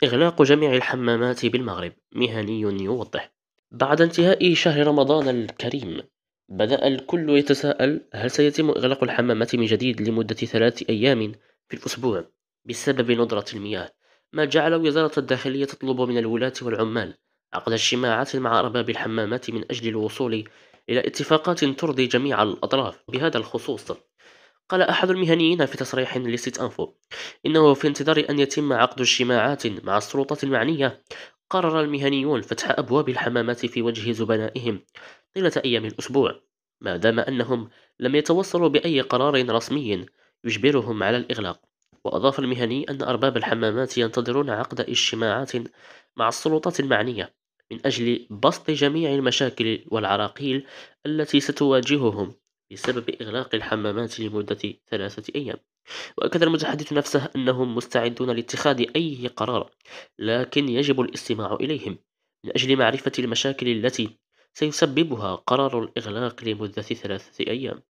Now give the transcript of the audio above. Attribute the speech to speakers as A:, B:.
A: إغلاق جميع الحمامات بالمغرب، مهني يوضح: بعد انتهاء شهر رمضان الكريم، بدأ الكل يتساءل هل سيتم إغلاق الحمامات من جديد لمدة 3 أيام في الأسبوع بسبب ندرة المياه، ما جعل وزارة الداخلية تطلب من الولاة والعمال عقد اجتماعات مع أرباب الحمامات من أجل الوصول إلى اتفاقات ترضي جميع الأطراف بهذا الخصوص. قال أحد المهنيين في تصريح لست أنفو إنه في انتظار أن يتم عقد اجتماعات مع السلطات المعنية. قرر المهنيون فتح أبواب الحمامات في وجه زبنائهم طيلة أيام الأسبوع، ما دام أنهم لم يتوصلوا بأي قرار رسمي يجبرهم على الإغلاق. وأضاف المهني أن أرباب الحمامات ينتظرون عقد اجتماعات مع السلطات المعنية من أجل بسط جميع المشاكل والعراقيل التي ستواجههم بسبب إغلاق الحمامات لمدة 3 أيام. وأكد المتحدث نفسه أنهم مستعدون لاتخاذ أي قرار، لكن يجب الاستماع إليهم من أجل معرفة المشاكل التي سيسببها قرار الإغلاق لمدة 3 أيام.